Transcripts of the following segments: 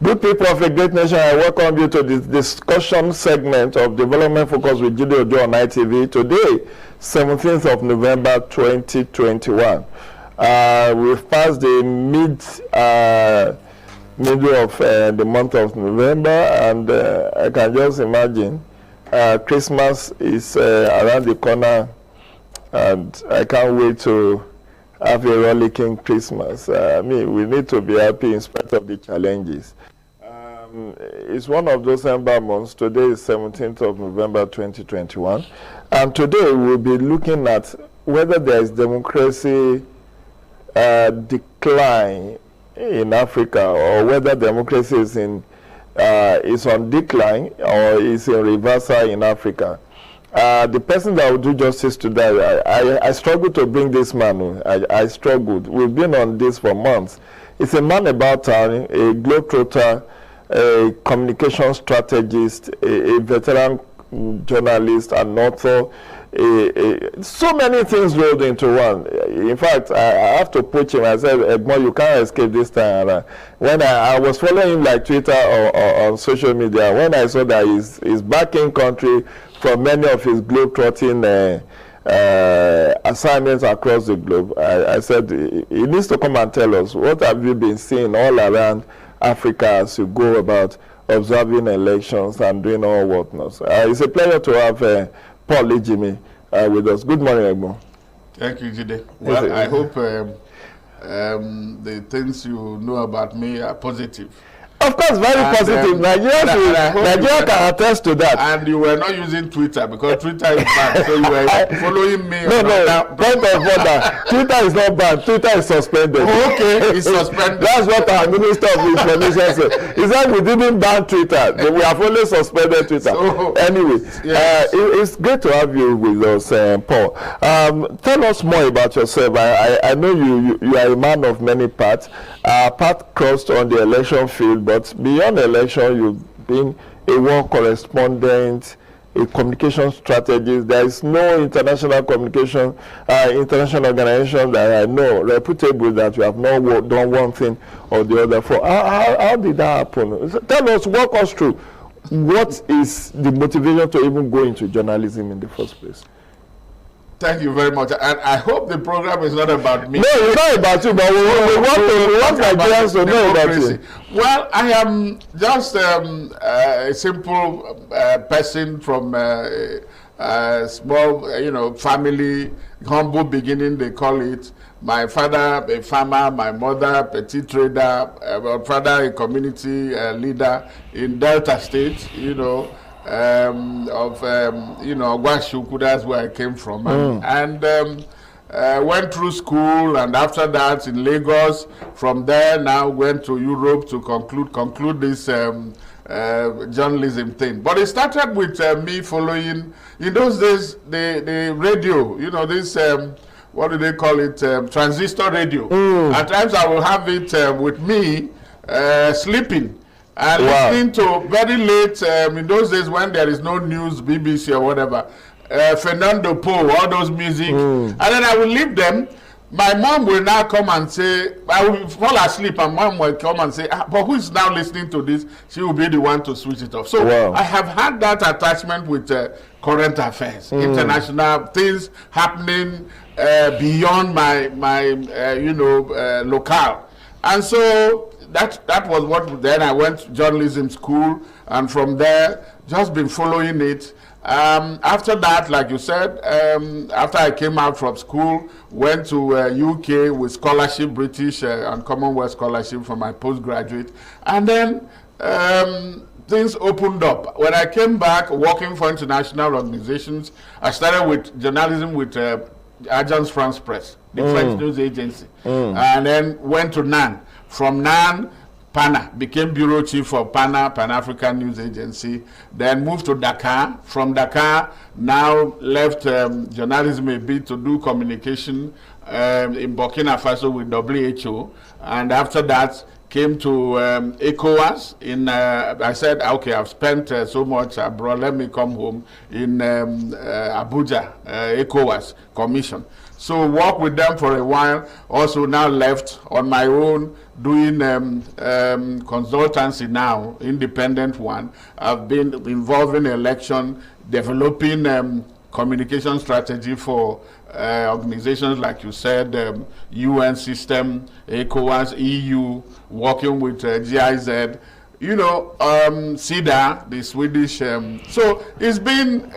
Good people of a great nation, I welcome you to this discussion segment of Development Focus with Jide on ITV. Today, 17th of November 2021. We've passed the middle of the month of November, and I can just imagine Christmas is around the corner, and I can't wait to have a rollicking Christmas. We need to be happy in spite of the challenges. It's one of those ember months. Today is 17th of November 2021, and today we'll be looking at whether there is democracy decline in Africa, or whether democracy is on decline or is in reversal in Africa. The person that will do justice to that, I struggled to bring this man. I struggled. We've been on this for months. It's a man about town, a globetrotter, a communication strategist, a veteran journalist, an author, so many things rolled into one. In fact, I have to put him. I said, Egmont, you can't escape this time. When I was following him like Twitter or on social media, when I saw that he's back in country from many of his globe-trotting assignments across the globe, I said, he needs to come and tell us, what have you been seeing all around Africa as you go about observing elections and doing all whatnot. It's a pleasure to have Paul Ejimi with us. Good morning, Egmont. Thank you, Jide. Well, I hope the things you know about me are positive. Of course, very positive. Nigeria can attest to that. And you were not using Twitter because Twitter is banned, so you were following me. No, point of order. Twitter is not banned. Twitter is suspended. Oh, okay, it's suspended. That's what our Minister of Information said. He said we didn't ban Twitter. We have only suspended Twitter. So, anyway, yes. It's great to have you with us, Paul. Tell us more about yourself. I know you are a man of many parts. Path crossed on the election field, but beyond election, you've been a war correspondent, a communication strategist. There is no international communication, international organization that I know reputable that you have not done one thing or the other for. How did that happen? Tell us, walk us through. What is the motivation to even go into journalism in the first place? Thank you very much, and I hope the program is not about me. No, it's not about you, but we want Nigerians to know about you. Well, I am just a simple person from a small, family, humble beginning, they call it. My father, a farmer, my mother, a petty trader, my father, a community leader in Delta State, Gwashuku, that's where I came from. And went through school, and after that in Lagos. From there, now went to Europe to conclude this journalism thing. But it started with me following, in those days, the radio, this, what do they call it, transistor radio. At times I will have it with me sleeping. And listening to very late, in those days when there is no news, BBC or whatever, Fernando Poe, all those music, and then I will leave them. My mom will now come and say, I will fall asleep, and mom will come and say, but who is now listening to this? She will be the one to switch it off. So I have had that attachment with current affairs, international things happening beyond my locale. And so that was what, then I went to journalism school, and from there, just been following it. After that, like you said, after I came out from school, went to UK with scholarship, British and Commonwealth scholarship for my postgraduate. And then things opened up. When I came back working for international organizations, I started with journalism with Agence France Presse, the French news agency, and then went to NAN. From NAN, PANA, became bureau chief for PANA, Pan-African News Agency, then moved to Dakar. From Dakar, now left journalism a bit to do communication in Burkina Faso with WHO, and after that came to ECOWAS. I said, okay, I've spent so much abroad, let me come home in Abuja, ECOWAS Commission. So work with them for a while, also now left on my own, doing consultancy now, independent one. I've been involved in election, developing communication strategy for organizations like you said, UN system, ECOWAS, EU, working with GIZ, you know, SIDA, the Swedish. So it's been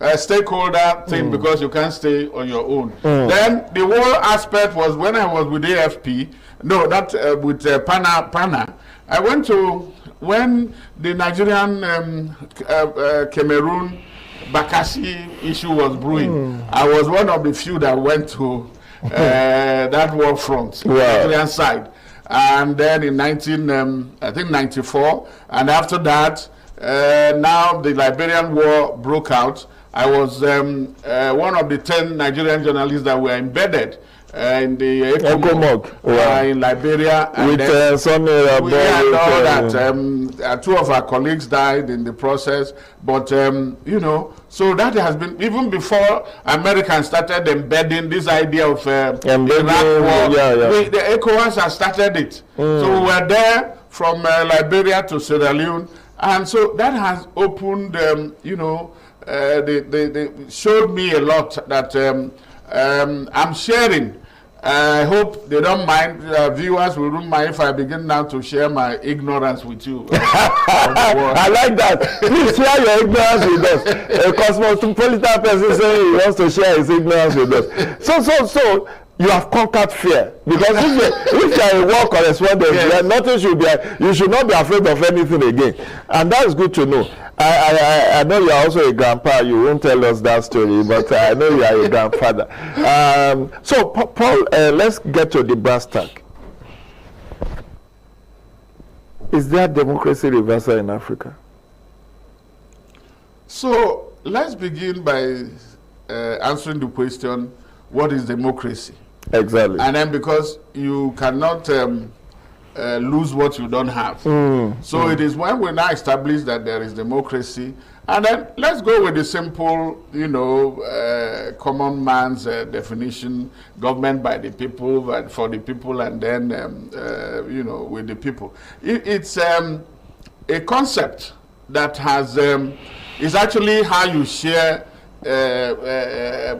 a stakeholder thing because you can't stay on your own. Then the whole aspect was when I was with AFP, no, not with PANA. I went to, when the Nigerian Cameroon Bakassi issue was brewing, I was one of the few that went to that war front, Nigerian side. And then in I think 94, and after that, now the Liberian war broke out. I was one of the 10 Nigerian journalists that were embedded in the ECOMOG in Liberia. And with Sonny and all that. Two of our colleagues died in the process. But, you know, so that has been, even before Americans started embedding this idea of Iraq war, the ECOWAS has started it. So we were there from Liberia to Sierra Leone. And so that has opened, you know, they showed me a lot that I'm sharing. I hope they don't mind, viewers will don't mind if I begin now to share my ignorance with you. I like that. Please share your ignorance with us. A cosmopolitan person saying he wants to share his ignorance with us. So you have conquered fear, because if you are a war correspondent, nothing should be. You should not be afraid of anything again, and that is good to know. I know you are also a grandpa. You won't tell us that story, but I know you are a grandfather. So Paul, let's get to the brass tack. Is there democracy reversal in Africa? So let's begin by answering the question: what is democracy? Exactly. And then, because you cannot lose what you don't have. So it is when we now establish that there is democracy, and then let's go with the simple, you know, common man's definition: government by the people, but for the people, and then, you know, with the people. It's a concept that has, is actually how you share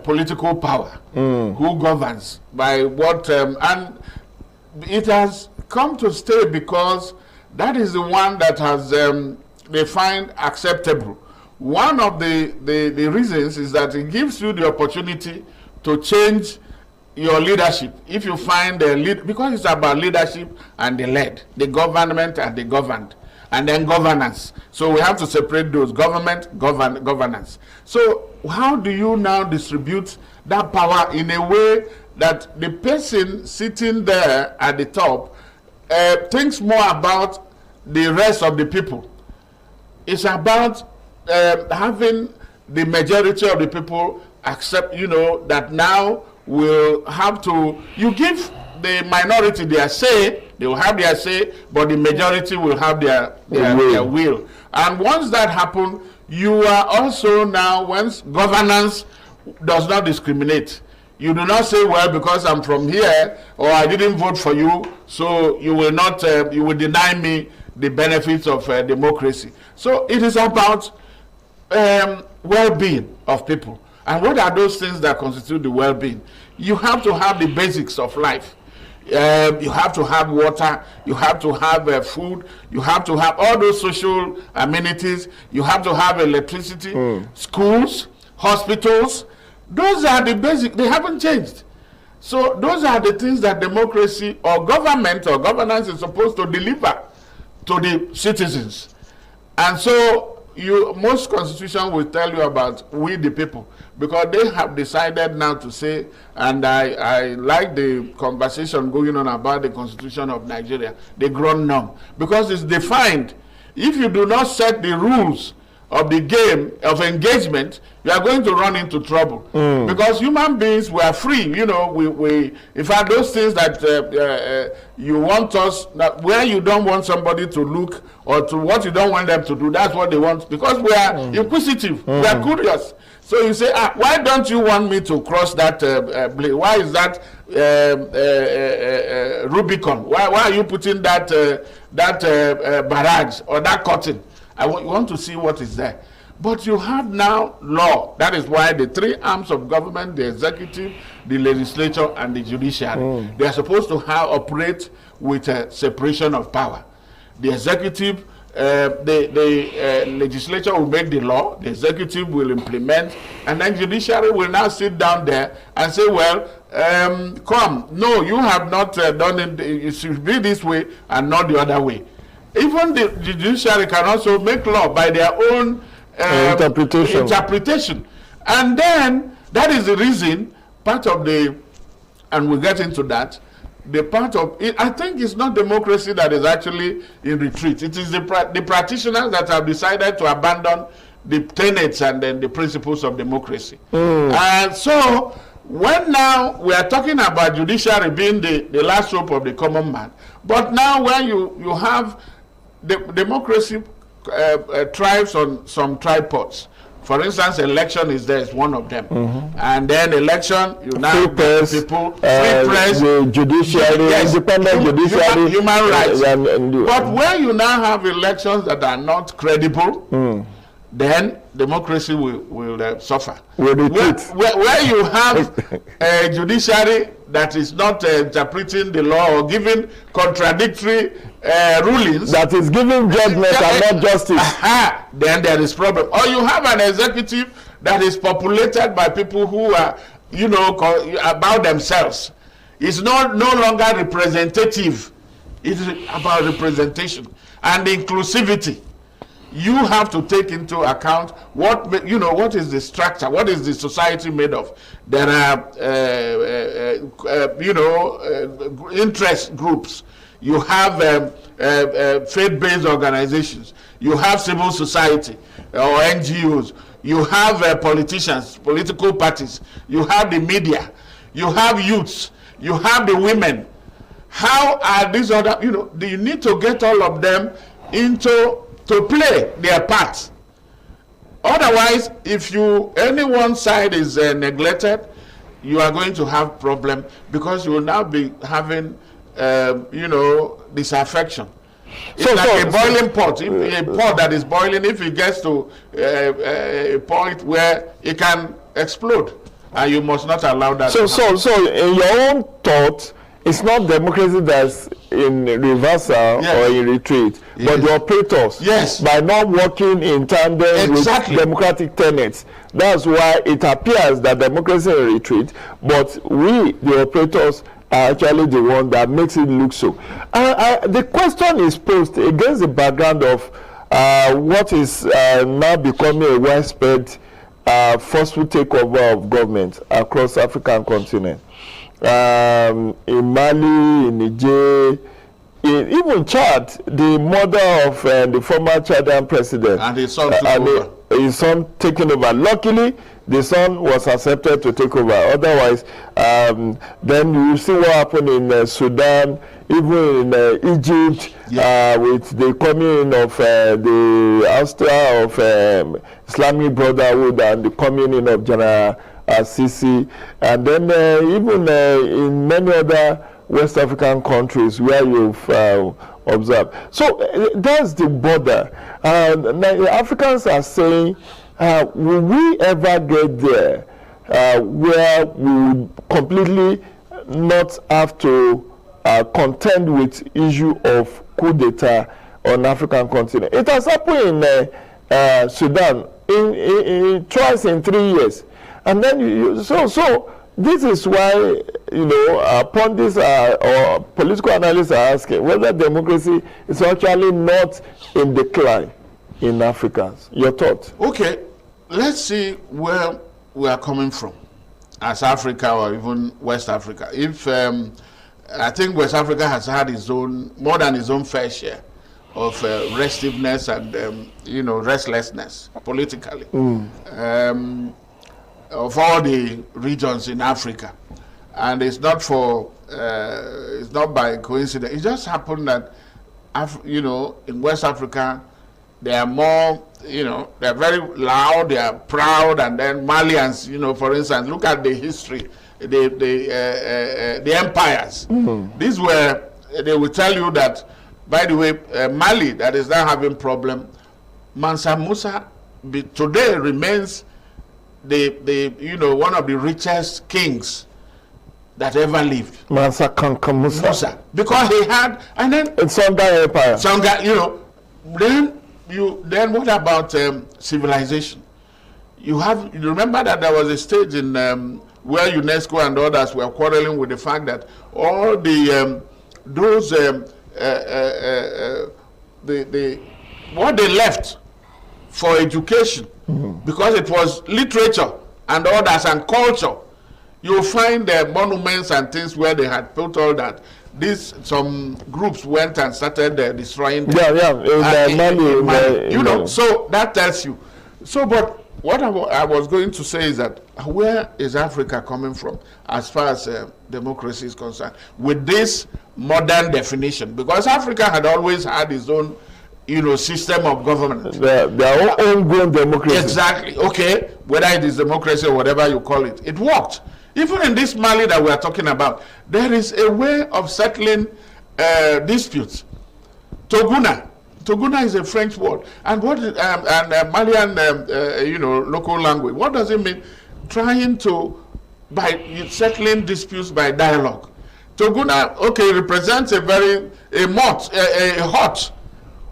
political power, who governs, by what, and it has come to stay because that is the one that has they find acceptable. One of the reasons is that it gives you the opportunity to change your leadership. If you find a lead, because it's about leadership and the led, the government and the governed, and then governance. So we have to separate those: government, governance. So how do you now distribute that power in a way that the person sitting there at the top thinks more about the rest of the people? It's about having the majority of the people accept, you know, that now will have to, you give the minority their say, they will have their say, but the majority will have their will. And once that happens, you are also now, once governance does not discriminate. You do not say, well, because I'm from here, or I didn't vote for you, so you will not, you will deny me the benefits of democracy. So it is about well-being of people. And what are those things that constitute the well-being? You have to have the basics of life. You have to have water, you have to have food, you have to have all those social amenities, you have to have electricity, schools, hospitals. Those are the basic, they haven't changed. So those are the things that democracy or government or governance is supposed to deliver to the citizens. And so most constitutions will tell you about we the people, because they have decided now to say, and I like the conversation going on about the Constitution of Nigeria, the ground norm, because it's defined. If you do not set the rules of the game of engagement, you are going to run into trouble. Because human beings, we are free. You know, we in fact, those things that you want us, that where you don't want somebody to look, or to what you don't want them to do, that's what they want, because we are inquisitive, we are curious. So you say, why don't you want me to cross that blade? Why is that Rubicon? Why are you putting that barrage or that curtain? You want to see what is there. But you have now law. That is why the three arms of government, the executive, the legislature, and the judiciary, they are supposed to operate with a separation of power. The executive, the legislature will make the law, the executive will implement, and then judiciary will now sit down there and say, well, no, you have not done it, it should be this way and not the other way. Even the judiciary can also make law by their own interpretation. And then that is the reason, part of the, and we'll get into that, the part of it, I think it's not democracy that is actually in retreat. It is the practitioners that have decided to abandon the tenets and then the principles of democracy. And so when now we are talking about judiciary being the last hope of the common man, but now when you have the democracy thrives on some tripods. For instance, election is one of them. And then election, you now have people, free press, the judiciary, independent judiciary, human rights. But when you now have elections that are not credible, then democracy will suffer. Where you have a judiciary that is not interpreting the law or giving contradictory rulings, that is giving judgment and not justice, then there is problem. Or you have an executive that is populated by people who are, you know, about themselves. It's no longer representative. It's about representation and inclusivity. You have to take into account what is the structure, what is the society made of. There are interest groups. You have faith-based organizations. You have civil society or NGOs. You have politicians, political parties. You have the media. You have youths. You have the women. How are these other? Do you need to get all of them to play their part? Otherwise, if any one side is neglected, you are going to have problem, because you will now be having disaffection. It's like a boiling pot. A pot that is boiling, if it gets to a point where it can explode, and you must not allow that. So in your own thought, it's not democracy that's in reversal or in retreat, but the operators, by not working in tandem with democratic tenets. That's why it appears that democracy is in retreat, but we, the operators, are actually the one that makes it look so. The question is posed against the background of what is now becoming a widespread forceful takeover of government across the African continent. In Mali, in Niger, even Chad, the mother of the former Chadian president, and his son took over. His son taking over. Luckily, the son was accepted to take over. Otherwise, then you see what happened in Sudan, even in Egypt, with the coming in of the ouster of Islamic Brotherhood and the coming in of General Sisi, and then even in many other West African countries where you've observed. So that's the border. Africans are saying, will we ever get there where we completely not have to contend with issue of coup d'etat on African continent? It has happened in Sudan in twice in 3 years. And then so this is why pundits or political analysts are asking whether democracy is actually not in decline in Africa. Your thought? Okay, let's see where we are coming from as Africa or even West Africa. If I think West Africa has had more than its own fair share of restiveness and restlessness politically of all the regions in Africa, and it's not by coincidence. It just happened that in West Africa they are more, they're very loud, they are proud, and then Malians, for instance, look at the history, the empires. These were, they will tell you that, by the way, Mali, that is now having problem, Mansa Musa today remains one of the richest kings that ever lived. Mansa Musa. Because he had, and then it's Songhai Empire. Then what about civilization? You remember that there was a stage in where UNESCO and others were quarreling with the fact that all the what they left for education, because it was literature and others and culture, you'll find the monuments and things where they had built all that. Some groups went and started destroying them. So that tells you. So, but what I was going to say is that where is Africa coming from as far as democracy is concerned with this modern definition? Because Africa had always had its own, system of government. Their own democracy. Exactly. Okay, whether it is democracy or whatever you call it, it worked. Even in this Mali that we are talking about, there is a way of settling disputes. Toguna is a French word, and what Malian, local language. What does it mean? Trying to settling disputes by dialogue. Toguna, represents a hut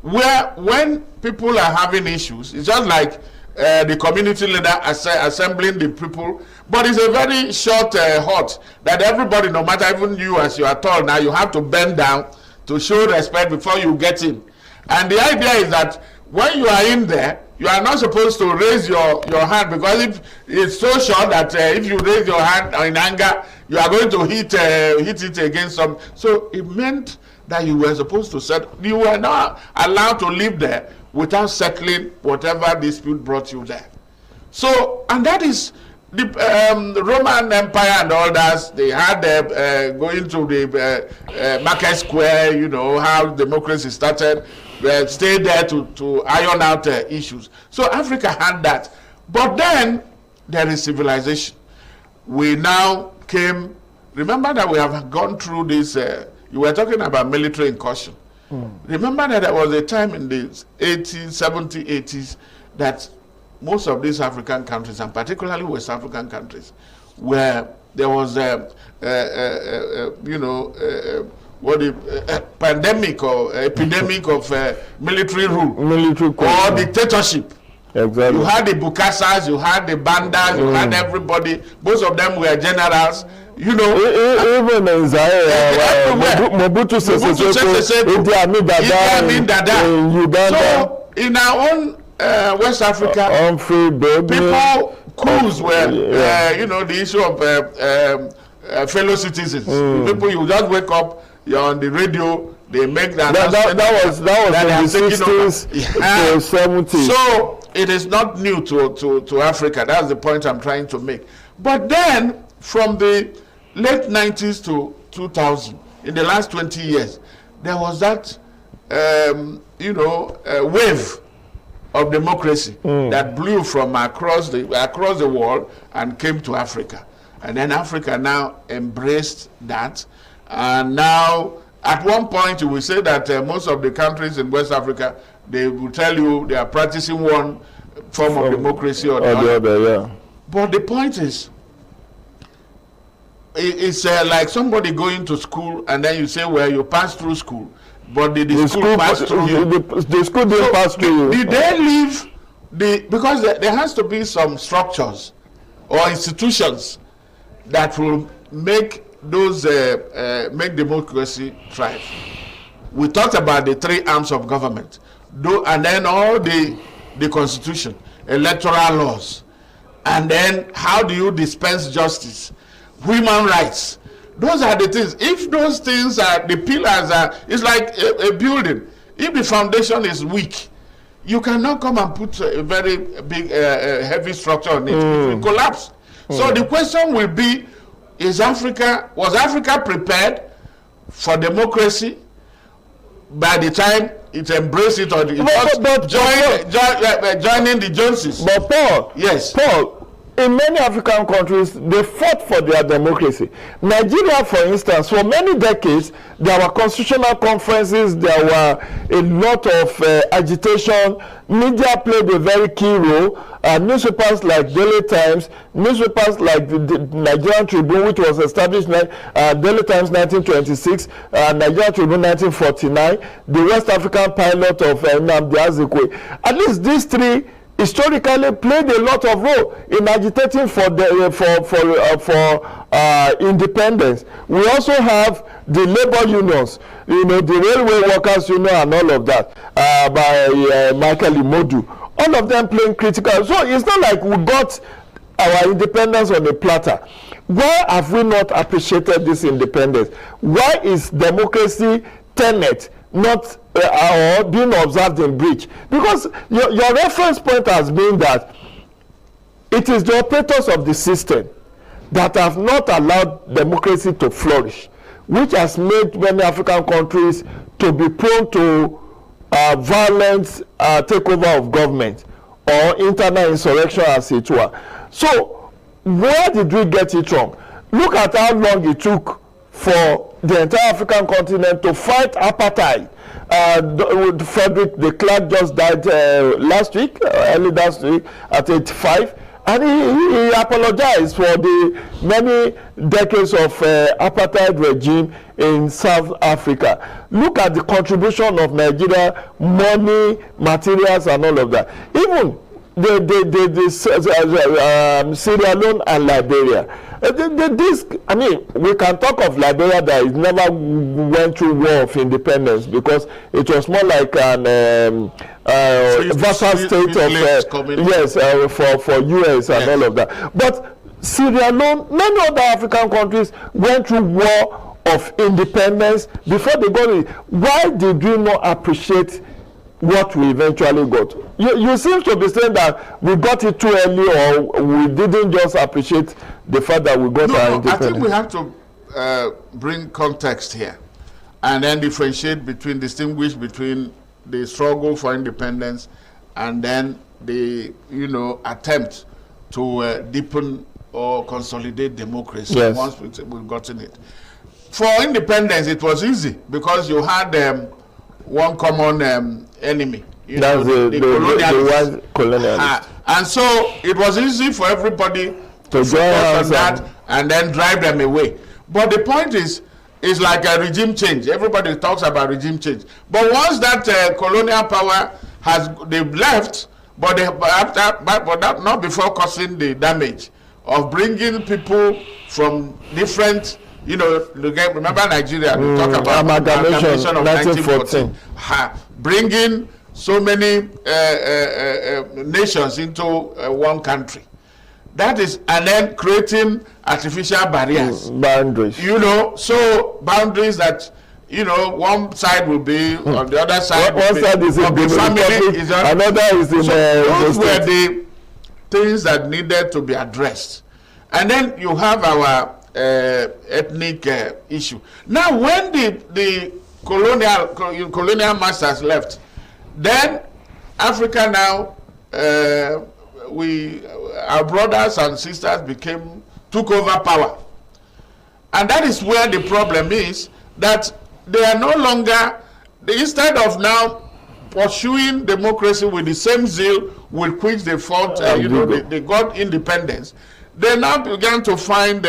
where when people are having issues, it's just like the community leader assembling the people, but it's a very short hut that everybody, no matter even you as you are tall now, you have to bend down to show respect before you get in. And the idea is that when you are in there, you are not supposed to raise your hand, because if it's so short that if you raise your hand in anger, you are going to hit it against some. So it meant that you were supposed to you were not allowed to live there without settling whatever dispute brought you there. So, and that is the Roman Empire and all that. They had going to the market square, how democracy started, stay there to iron out issues. So Africa had that. But then there is civilization. We now came, remember that we have gone through this, you were talking about military incursion. Remember that there was a time in the 80s, 70s, 80s that most of these African countries, and particularly West African countries, where there was pandemic or epidemic of military rule or dictatorship. Exactly. You had the Bukasas, you had the Bandas, you had everybody. Most of them were generals. Even in Zaire, Mobutu Sese Seko, Idi Amin Dada in Uganda. So in our own West Africa, people, coups were, the issue of fellow citizens. People, you just wake up, you're on the radio, they make that. That was in the 60s to 70s. So it is not new to Africa. That's the point I'm trying to make. But then, from the late 90s to 2000, in the last 20 years, there was that, wave of democracy that blew from across the world and came to Africa. And then Africa now embraced that. And now, at one point, you will say that most of the countries in West Africa, they will tell you they are practicing one form of democracy or the other. Yeah. But the point is, it's like somebody going to school and then you say, well, you passed through school, but did the school pass through you? The school didn't pass through you. Did they leave because there has to be some structures or institutions that will make those make democracy thrive. We talked about the three arms of government, and then all the constitution, electoral laws, and then how do you dispense justice, human rights. Those are the things. If those things are the pillars, it's like a building. if the foundation is weak, you cannot come and put a very big, heavy structure on it. It will collapse. So the question will be, was Africa prepared for democracy by the time it embraced it, or joining the Joneses? But Paul, yes, Paul, in many African countries, they fought for their democracy. Nigeria, for instance, for many decades, there were constitutional conferences, there were a lot of agitation. Media played a very key role. Newspapers like Daily Times, newspapers like the Nigerian Tribune, which was established Daily Times 1926, Nigerian Tribune 1949, the West African pilot of Nnamdi Azikiwe. At least these three historically played a lot of role in agitating for independence. We also have the labor unions, the railway workers union and all of that, by Michael Imodu. All of them playing critical. So it's not like we got our independence on a platter. Why have we not appreciated this independence? Why is democracy tenet not or being observed in breach? Because your reference point has been that it is the operators of the system that have not allowed democracy to flourish, which has made many African countries to be prone to violent takeover of government or internal insurrection, as it were. So where did we get it wrong? Look at how long it took for the entire African continent to fight apartheid. Frederick de Klerk just died last week, early last week, at 85, and he apologized for the many decades of apartheid regime in South Africa. Look at the contribution of Nigeria, money, materials, and all of that. Even Sierra Leone and Liberia. I mean, we can talk of Liberia that it never went through war of independence, because it was more like an vassal state of for US and all of that. But Sierra Leone, many other African countries went through war of independence before they got it. Why did we not appreciate what we eventually got? You seem to be saying that we got it too early, or we didn't just appreciate the fact that we got our independence. I think we have to bring context here and then distinguish between the struggle for independence and then the attempt to deepen or consolidate democracy. Yes. Once we've gotten it. For independence, it was easy because you had one common enemy. That's the colonialists. And so it was easy for everybody to join focus on that and then drive them away. But the point is like a regime change. Everybody talks about regime change. But once that colonial power they've left, but not before causing the damage of bringing people from different. Remember Nigeria, we talk about amalgamation of 1914. Bringing so many nations into one country. That is, and then creating artificial barriers. Boundaries. So boundaries that, one side will be on the other side. One side is in the family, another is in those were the things that needed to be addressed. And then you have our ethnic issue. Now, when the colonial masters left, then Africa now, our brothers and sisters took over power. And that is where the problem is, that they are no longer, instead of now pursuing democracy with the same zeal with which they fought, they got independence, they now began to find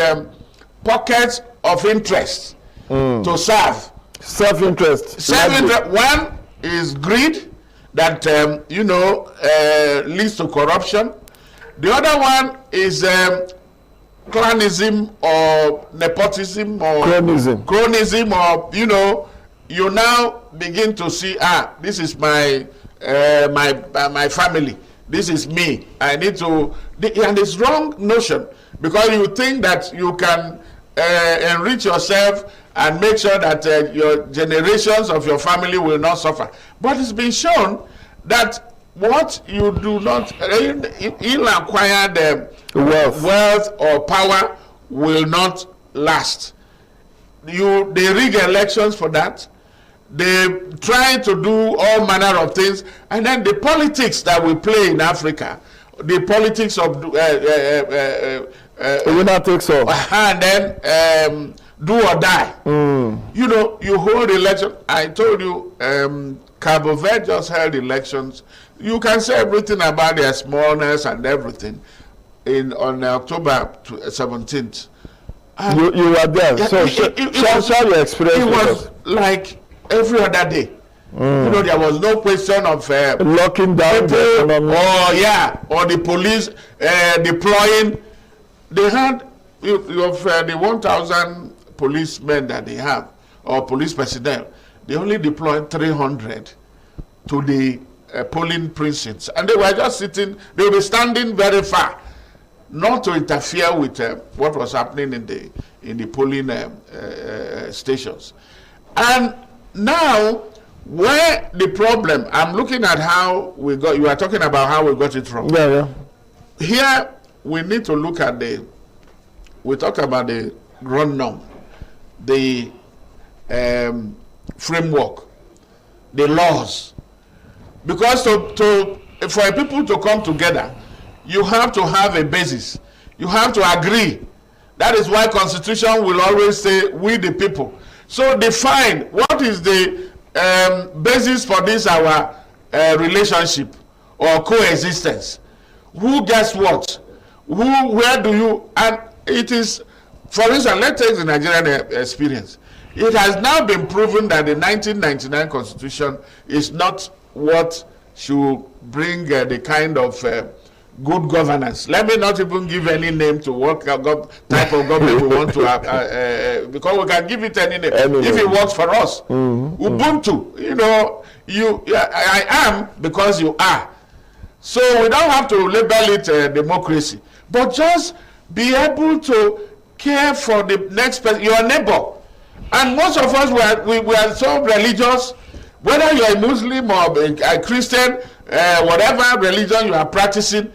pockets of interest to serve. Self-interest. One is greed that leads to corruption. The other one is clanism or nepotism or cronism, or you now begin to see, this is my family, this is me, I need to, and it's wrong notion, because you think that you can enrich yourself and make sure that your generations of your family will not suffer. But it's been shown that what you do not ill-acquired wealth or power will not last. They rig elections for that. They try to do all manner of things, and then the politics that we play in Africa, the politics of winner takes all, and then do or die. You know, you hold election. I told you, Cabo Verde just held elections. You can say everything about their smallness and everything on October 17th. You were there, so share your experience. It was like every other day. You know, there was no question of locking down people, or the police deploying. They had the 1,000 policemen that they have, or police personnel. They only deployed 300 to the polling precincts, and they were just sitting. They were standing very far, not to interfere with what was happening in the polling stations. And now, where the problem, I'm looking at how we got. You are talking about how we got it from. Yeah. Here we need to look at we talk about the ground norm, the framework, the laws. Because for people to come together, you have to have a basis. You have to agree. That is why Constitution will always say, we the people. So define what is the basis for this our relationship or coexistence. Who gets what? Where do you? And it is, for instance, let's take the Nigerian experience. It has now been proven that the 1999 Constitution is not what should bring the kind of good governance. Let me not even give any name to what type of government we want to have, because we can give it any name if it works for us. Ubuntu, you know, I am because you are. So we don't have to label it democracy, but just be able to care for the next person, your neighbor. And most of us we are so religious, whether you're a Muslim or a Christian, whatever religion you are practicing,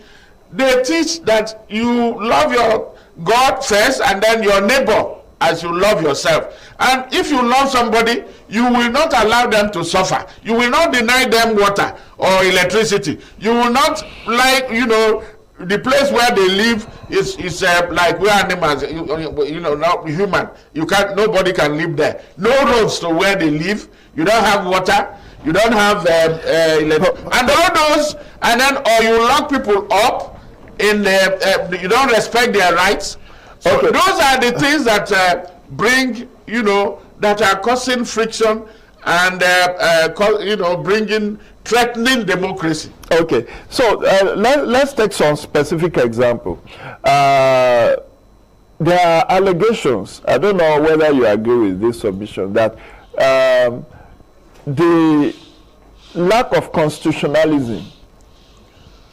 they teach that you love your God first and then your neighbor as you love yourself. And if you love somebody, you will not allow them to suffer. You will not deny them water or electricity. You will not, like, you know, the place where they live is like we're animals, you know, not human. You can't, nobody can live there. No roads to where they live. You don't have water. You don't have and all those, and then or you lock people up in you don't respect their rights. So those are the things that bring, you know, that are causing friction and you know, threatening democracy. Okay, so let's take some specific example. There are allegations, I don't know whether you agree with this submission, that the lack of constitutionalism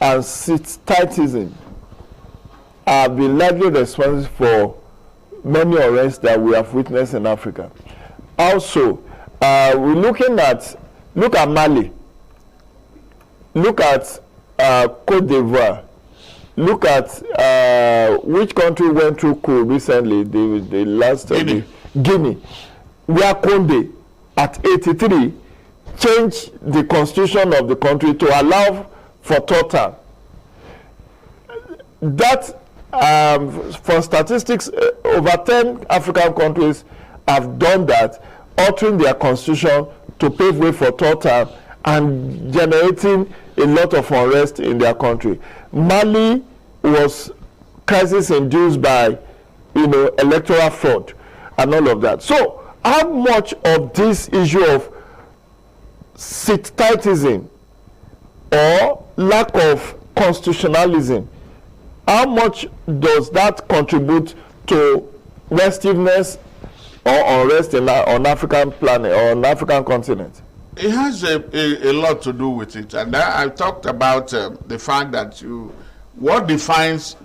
and seat-titism have been largely responsible for many arrests that we have witnessed in Africa. Also, we're looking at, look at Mali, look at Cote d'Ivoire, look at which country went through coup recently, the last Guinea, where Condé at 83 changed the constitution of the country to allow for third term. That, for statistics, over 10 African countries have done that, altering their constitution to pave way for third term and generating a lot of unrest in their country. Mali was crisis induced by, you know, electoral fraud and all of that. So how much of this issue of seat-titism or lack of constitutionalism, how much does that contribute to restiveness or unrest on African planet or on African continent? It has a lot to do with it, and I talked about the fact that what defines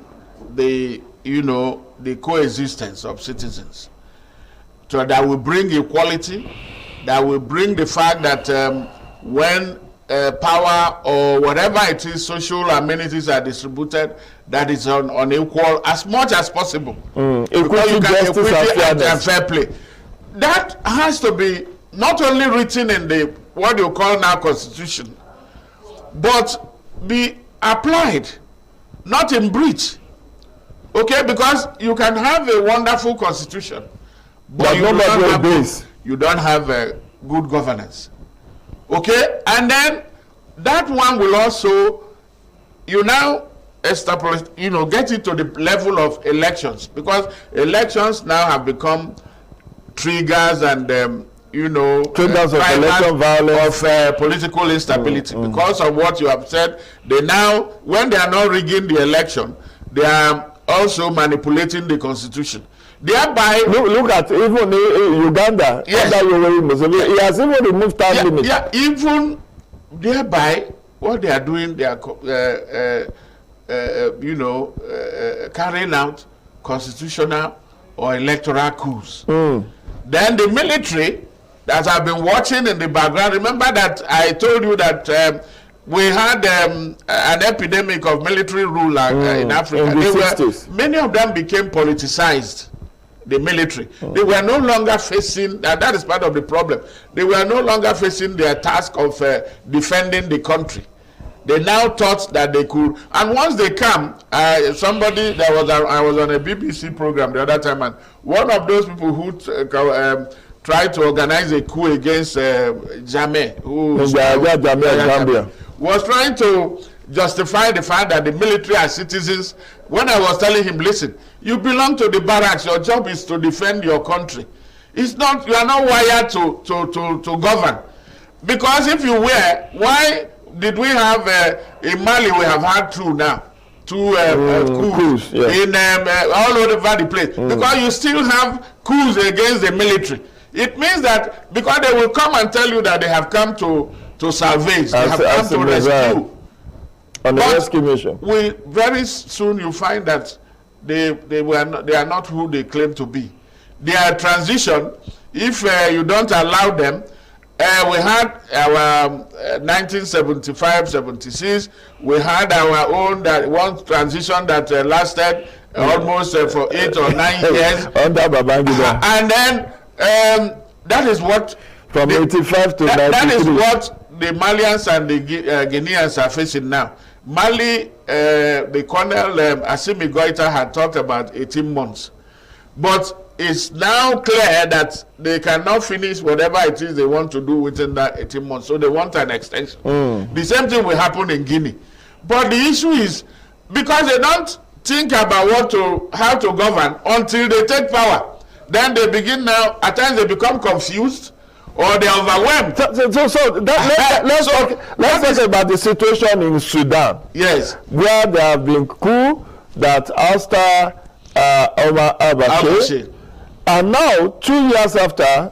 the, you know, the coexistence of citizens. that will bring equality, that will bring the fact that when power or whatever it is, social amenities are distributed, that is on equal as much as possible. Equity, justice, and fair play. That has to be not only written in the what you call now constitution, but be applied, not in breach. Okay, because you can have a wonderful constitution, but you don't have a good governance. Okay, and then that one will also, you now establish, get it to the level of elections, because elections now have become triggers and triggers of election violence, of political instability. Because of what you have said, they now, when they are not rigging the election, they are also manipulating the constitution. Thereby, look at even Uganda. Yes. He has even removed time limit. Yeah, even thereby, what they are doing, they are carrying out constitutional or electoral coups. Then the military that I've been watching in the background. Remember that I told you that we had an epidemic of military rule in Africa. In the 60s. Many of them became politicized. The military, they were no longer facing, that is part of the problem. They were no longer facing their task of defending the country. They now thought that they could, and once they come, I was on a BBC program the other time, and one of those people who tried to organize a coup against Jammeh, Gambia, was trying to justify the fact that the military are citizens. When I was telling him, listen, you belong to the barracks, your job is to defend your country. It's not, you are not wired to govern. Because if you were, why did we have in Mali, we have had two coups in all over the place, because you still have coups against the military. It means that because they will come and tell you that they have come to salvage, they have come to rescue. On the rescue mission. Very soon you find that they are not who they claim to be. Their transition, if you don't allow them, we had our 1975-76. We had our own one transition that lasted almost for 8 or 9 years. Under Babangida. And then that is what from 85 to 93. That is what the Malians and the Guineans are facing now. Mali, the Colonel Assimi Goita had talked about 18 months. But it's now clear that they cannot finish whatever it is they want to do within that 18 months. So they want an extension. The same thing will happen in Guinea. But the issue is, because they don't think about how to govern until they take power. Then they begin now, at times they become confused, or they are overwhelmed. Let's talk about the situation in Sudan. Yes. Where there have been coup that ousted Omar al-Bashir. And now, 2 years after,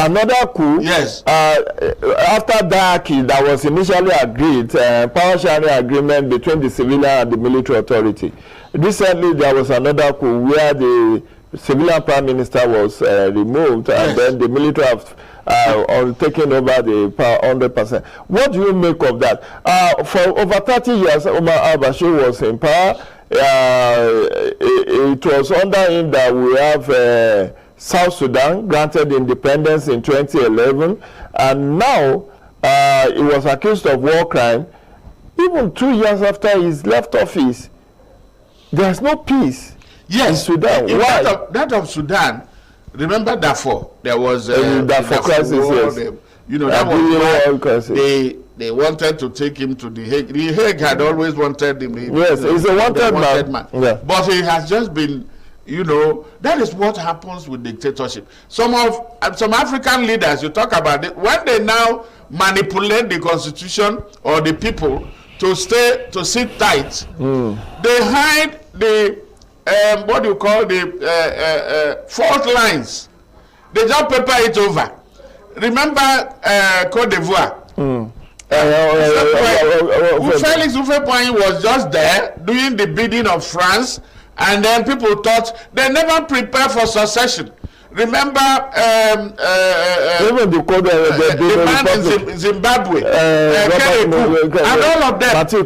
another coup. Yes. After Daki, that was initially agreed, power sharing agreement between the civilian and the military authority. Recently, there was another coup where the civilian prime minister was removed, and then the military have taken over the power 100%. What do you make of that? For over 30 years, Omar al-Bashir was in power. It was under him that we have South Sudan granted independence in 2011, and now he was accused of war crime. Even 2 years after he's left office, there's no peace. Yes, in Sudan. Why? That of Sudan, remember Darfur? There was Darfur crisis, yes. That was why they wanted to take him to The Hague. The Hague had always wanted him. Yes, he's a wanted man. Yeah. But he has just been, that is what happens with dictatorship. Some African leaders, you talk about it, when they now manipulate the constitution or the people to sit tight, they hide the what do you call the fault lines. They just paper it over. Remember Cote d'Ivoire? Felix Houphouët-Boigny was just there doing the bidding of France, and then people thought they never prepare for succession. Remember even the code, the man in Zimbabwe, and all of them. So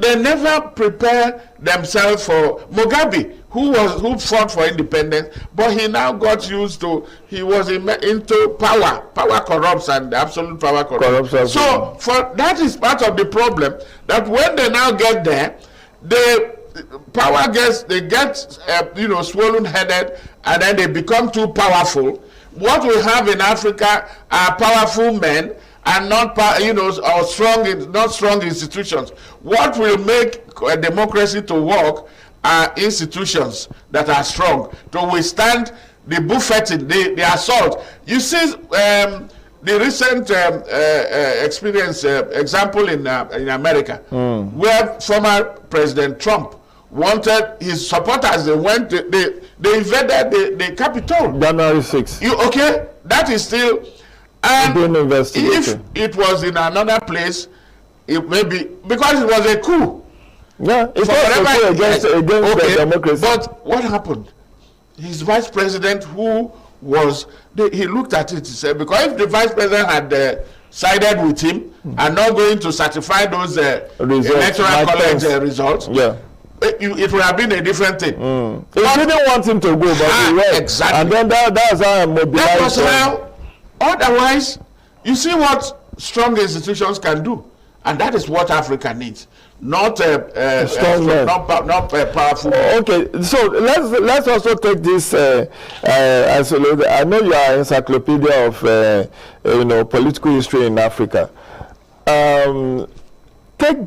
they never prepare themselves for Mugabe, who fought for independence, but he now got used to, he was into power. Power corrupts, and absolute power corrupts. So that is part of the problem, that when they now get there, they get swollen headed, and then they become too powerful. What we have in Africa are powerful men and not strong institutions. What will make a democracy to work are institutions that are strong to withstand the buffeting, the assault. You see the recent example in America, where former President Trump wanted his supporters, they invaded the Capitol. January 6th. That is still, and if it was in another place, it may be, because it was a coup. Yeah, it was a coup against the democracy. But what happened? His vice president, who was, he looked at it, he said, because if the vice president had sided with him and not going to certify those electoral college results, it would have been a different thing. He didn't want him to go, but he went. Exactly. And then that's how I mobilized. That was how. Otherwise, you see what strong institutions can do, and that is what Africa needs. Not powerful. Okay, so let's also take this isolated. I know you are an encyclopedia of political history in Africa. Take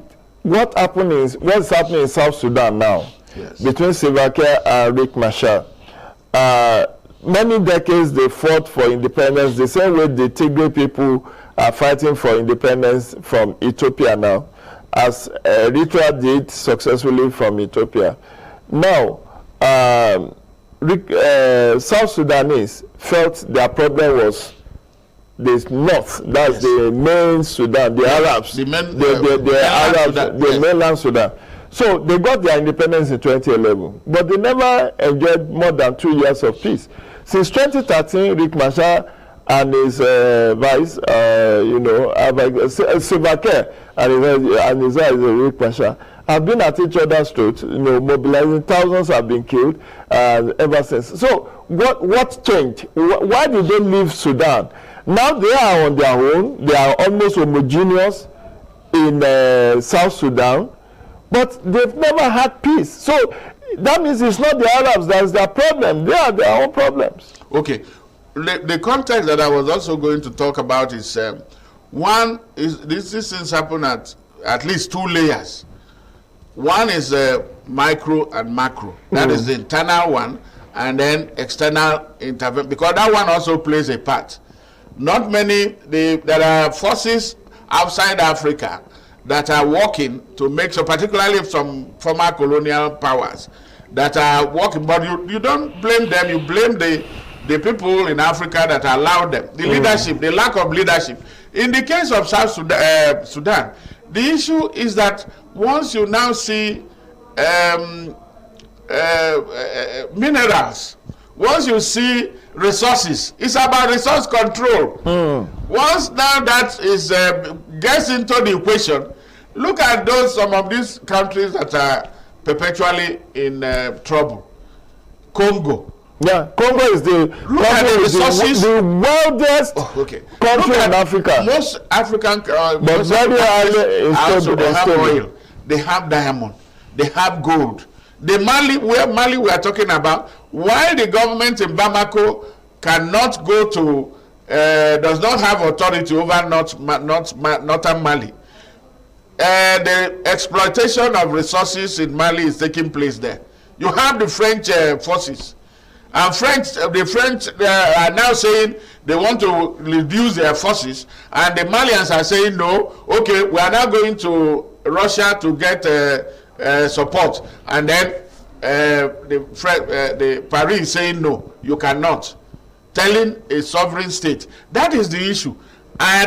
what's happening in South Sudan now, between Salva Kiir and Riek Machar. Many decades they fought for independence, the same way the Tigray people are fighting for independence from Ethiopia now, as Eritrea did successfully from Ethiopia. Now, South Sudanese felt their problem was the north, that's the main Sudan, the Arabs, the mainland Sudan. So they got their independence in 2011, but they never enjoyed more than 2 years of peace. Since 2013, Riek Machar and his vice, Salva Kiir and his vice, Riek Machar, have been at each other's throats, mobilizing. Thousands have been killed ever since. So what changed? Why did they leave Sudan? Now they are on their own. They are almost homogeneous in South Sudan, but they've never had peace. So that means it's not the Arabs that's their problem. They are their own problems. Okay. The context that I was also going to talk about is, one is these things happen at least 2 layers. One is micro and macro. That is the internal one, and then external intervention, because that one also plays a part. Not many, there are forces outside Africa that are working to make sure, particularly some former colonial powers, that are working, but you don't blame them, you blame the people in Africa that allowed them, the leadership, the lack of leadership. In the case of South Sudan, the issue is that once you now see minerals, once you see resources, it's about resource control. Once now that is gets into the equation, look at some of these countries that are perpetually in trouble. Congo. Yeah, Congo is the wildest country in Africa. Most African but very also they have oil, they have diamond, they have gold. The Mali we are talking about, why the government in Bamako cannot go to, does not have authority over northern Mali. The exploitation of resources in Mali is taking place there. You have the French forces. And the French are now saying they want to reduce their forces, and the Malians are saying no. Okay, we are now going to Russia to get support, and then the Paris is saying no, you cannot, telling a sovereign state. That is the issue.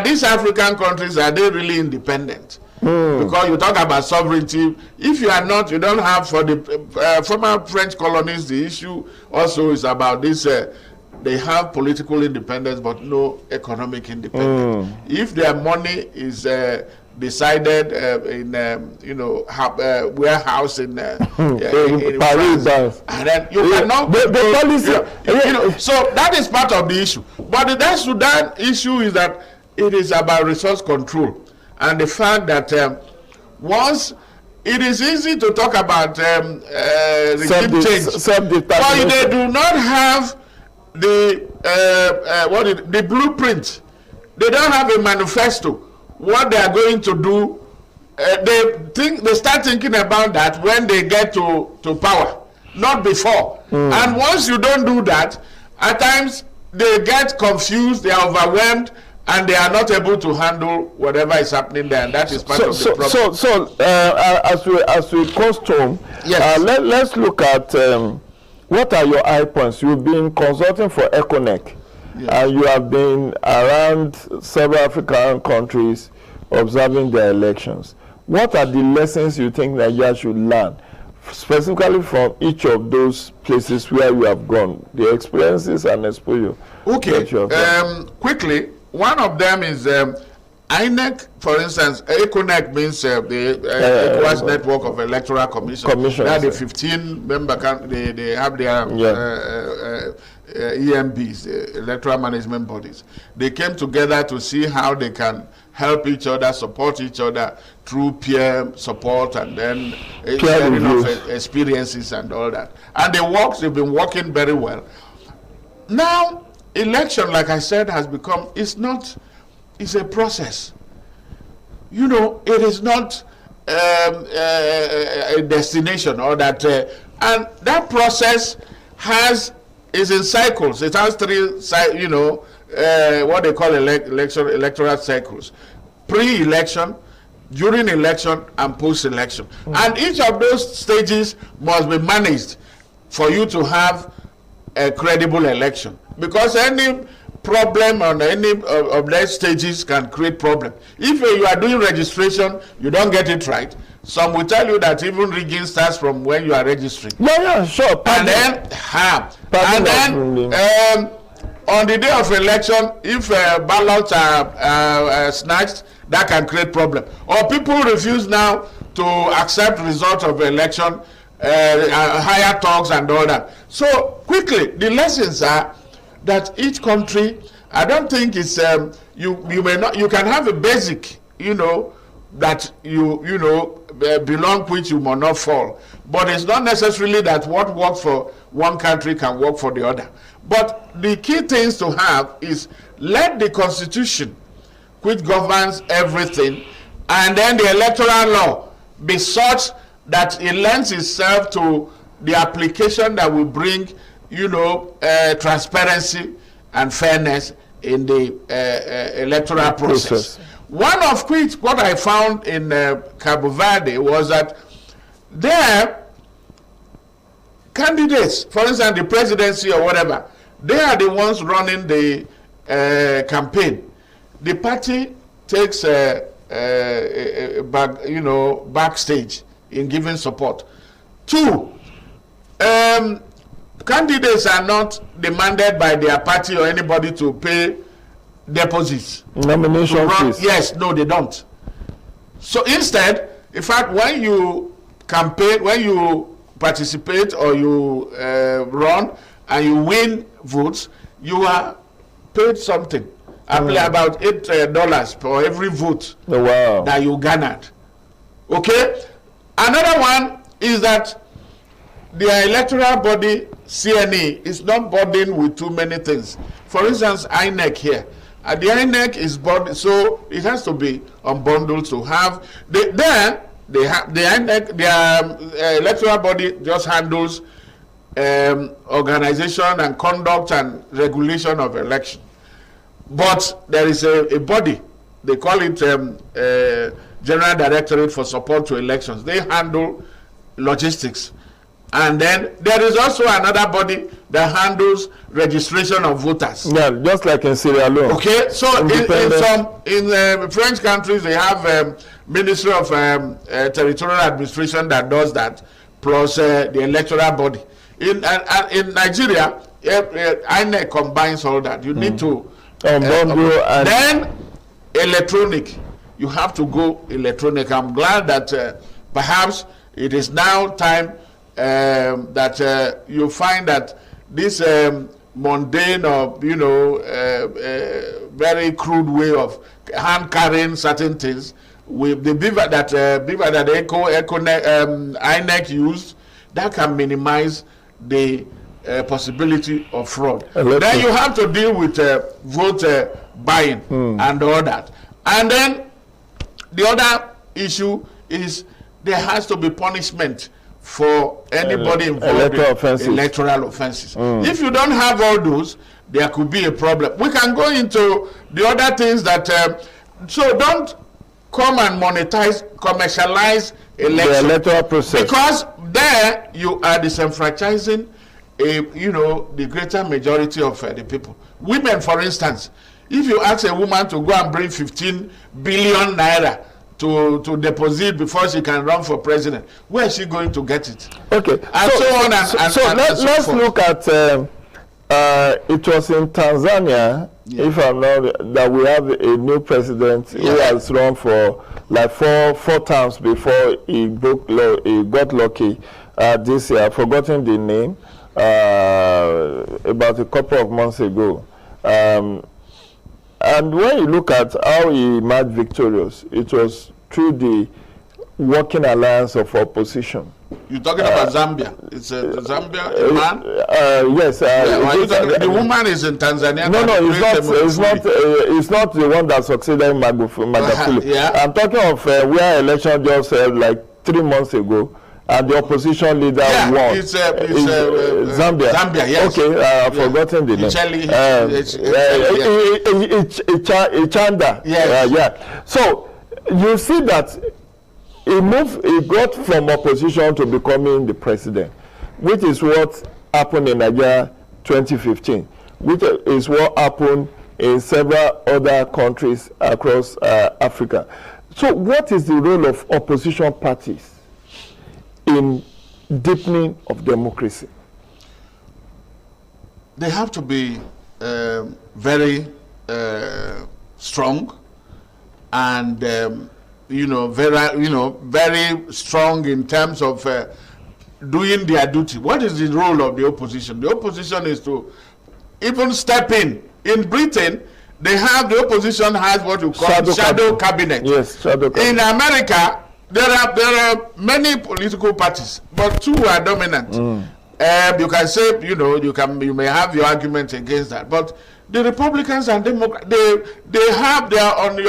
These African countries, are they really independent? Because you talk about sovereignty. If you are not, you don't have, for the former French colonies, the issue also is about this, they have political independence but no economic independence. If their money is decided in warehouse in Paris, and then you cannot the policy, so that is part of the issue. But the Sudan issue is that it is about resource control, and the fact that once it is easy to talk about regime change, but they do not have the the blueprint. They don't have a manifesto. What they are going to do, they start thinking about that when they get to power, not before. And once you don't do that, at times they get confused, they are overwhelmed, and they are not able to handle whatever is happening there, and that is part of the problem. So as we custom, yes. Let's look at what are your high points. You've been consulting for ECONEC. Yes. And you have been around several African countries observing their elections. What are the lessons you think Nigeria should learn, specifically from each of those places where you have gone, the experiences and exposure? Okay, quickly, one of them is INEC, for instance. ECONEC means the ECOWAS Network of Electoral Commissions. They are the 15 member countries. They have their EMBs, electoral management bodies. They came together to see how they can help each other, support each other through peer support, and then sharing of experiences and all that. And they've been working very well. Now, election, like I said, has become, it's a process. You know, it is not a destination or that, and that process is in cycles. It has three, what they call electoral cycles: pre-election, during election, and post-election. And each of those stages must be managed for you to have a credible election. Because any problem on any of those stages can create problem. If you are doing registration, you don't get it right, some will tell you that even rigging starts from when you are registering. Yeah, sure. And then, on the day of election, if ballots are snatched, that can create problem. Or people refuse now to accept results of election, higher talks and all that. So quickly, the lessons are that each country, I don't think it's you can have a basic, that belong which you may not fall. But it's not necessarily that what works for one country can work for the other. But the key things to have is let the constitution, which governs everything, and then the electoral law be such that it lends itself to the application that will bring, transparency and fairness in the electoral process. One of which, what I found in Cabo Verde was that there, candidates, for instance, the presidency or whatever, they are the ones running the campaign. The party takes backstage in giving support. Two, candidates are not demanded by their party or anybody to pay deposits. Nomination fees. Yes, no, they don't. So instead, in fact, when you campaign, when you participate or you run and you win votes, you are paid something. I pay about $8 for every vote that you garnered. Okay? Another one is that the electoral body, CNE, is not burdened with too many things. For instance, INEC here. The INEC is burdened, so it has to be unbundled to have. The INEC, their electoral body just handles organization and conduct and regulation of election. But there is a body, they call it General Directorate for Support to Elections. They handle logistics And then there is also another body that handles registration of voters. Yeah, just like in Sierra Leone. Okay, so in French countries they have Ministry of Territorial Administration that does that, plus the electoral body. In Nigeria, INEC combines all that. You need to then electronic. You have to go electronic. I'm glad that perhaps it is now time that you find that this mundane or very crude way of hand carrying certain things with the beaver that INEC used, that can minimize the possibility of fraud. Then you have to deal with vote buying and all that. And then the other issue is there has to be punishment for anybody involved in electoral offenses. If you don't have all those, there could be a problem. We can go into the other things that so don't come and commercialize election, the electoral process, because there you are disenfranchising the greater majority of the people. Women, for instance, if you ask a woman to go and bring 15 billion naira to deposit before she can run for president, where is she going to get it? Okay, and so on and so let's look at it was in Tanzania, if I'm not, that we have a new president who has run for like four terms before he got lucky this year. I've forgotten the name, about a couple of months ago. And when you look at how he emerged victorious, it was through the working alliance of opposition. You're talking about Zambia. It's Zambia, a man? Yes. The woman is in Tanzania. No, it's not the one that succeeded Magufuli. I'm talking of where election just like 3 months ago, and the opposition leader won. It's Zambia. Zambia, yes. Okay, I've forgotten the name. Ichanda. Yes. So you see that he got from opposition to becoming the president, which is what happened in Nigeria 2015, which is what happened in several other countries across Africa. So what is the role of opposition parties in deepening of democracy? They have to be very strong and very strong in terms of doing their duty. What is the role of the opposition? The opposition is to even step in. In Britain, the opposition has what you call shadow cabinet. Yes, shadow cabinet. In America, there are many political parties, but two are dominant. You can say, you may have your argument against that, but the Republicans and Democrats, they are on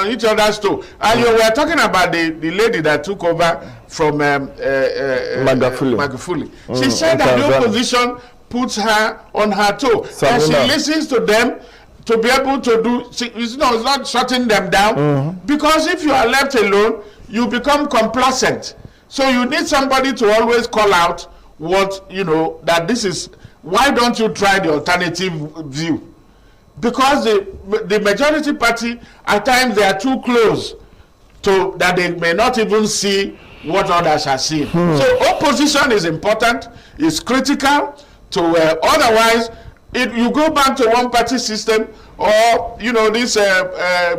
each other's toe. And you were talking about the lady that took over from Magufuli. She said that the opposition puts her on her toe, and she listens to them to be able to do. It's not shutting them down, because if you are left alone, you become complacent. So you need somebody to always call out what that this is. Why don't you try the alternative view? Because the majority party, at times they are too close to that they may not even see what others are seeing. So opposition is important, it's critical to otherwise you go back to one party system, or this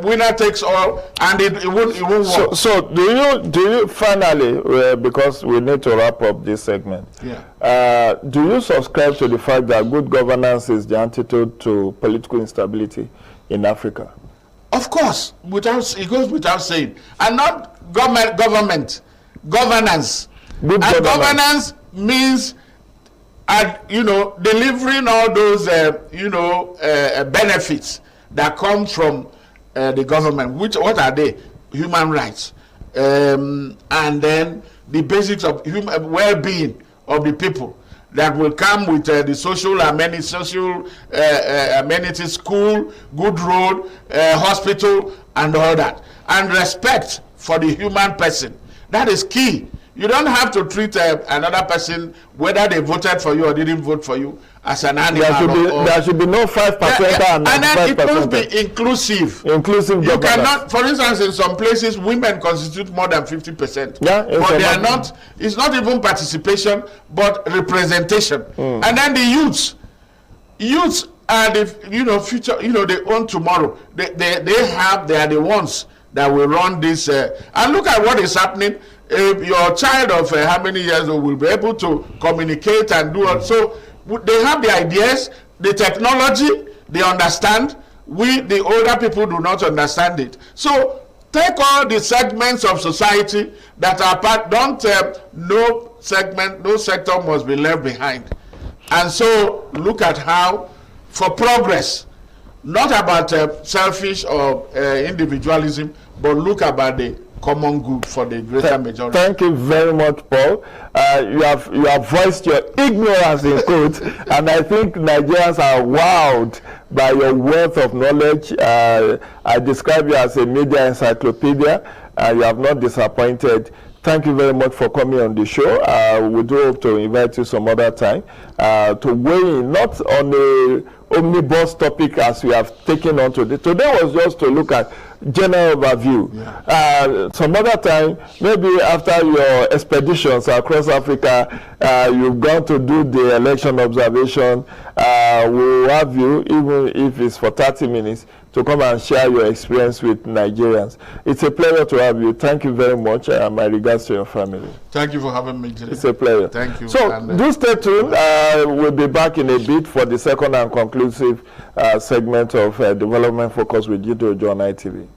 winner takes all, and it won't work. So do you finally, because we need to wrap up this segment, do you subscribe to the fact that good governance is the antidote to political instability in Africa? Of course, it goes without saying. And not governance. Governance means delivering all those benefits that come from the government. What are they? Human rights, and then the basics of well-being of the people that will come with the social amenities, school, good road, hospital, and all that, and respect for the human person. That is key, You don't have to treat another person, whether they voted for you or didn't vote for you, as an animal. There should be no 5% and then it must be inclusive. Inclusive. You cannot, for instance, in some places, women constitute more than 50%. Yeah, but they are not. It's not even participation, but representation. And then the youths are the future. They own tomorrow. They are the ones that will run this. And look at what is happening. Your child of how many years old will be able to communicate and do it. So they have the ideas, the technology, they understand. We, the older people, do not understand it. So take all the segments of society that are part. No sector must be left behind. And so look at how, for progress, not about selfish or individualism, but look about the common good for the greater majority. Thank you very much, Paul. You have voiced your ignorance in quotes, and I think Nigerians are wowed by your wealth of knowledge. I describe you as a media encyclopedia. You have not disappointed. Thank you very much for coming on the show. We do hope to invite you some other time to weigh in, not on the omnibus topic as we have taken on today. Today was just to look at general overview. Some other time, maybe after your expeditions across Africa, you've gone to do the election observation. We'll have you, even if it's for 30 minutes, to come and share your experience with Nigerians. It's a pleasure to have you. Thank you very much. My regards to your family. Thank you for having me today. It's a pleasure. Thank you. So do stay tuned. We'll be back in a bit for the second and conclusive segment of Development Focus with Jide on ITV.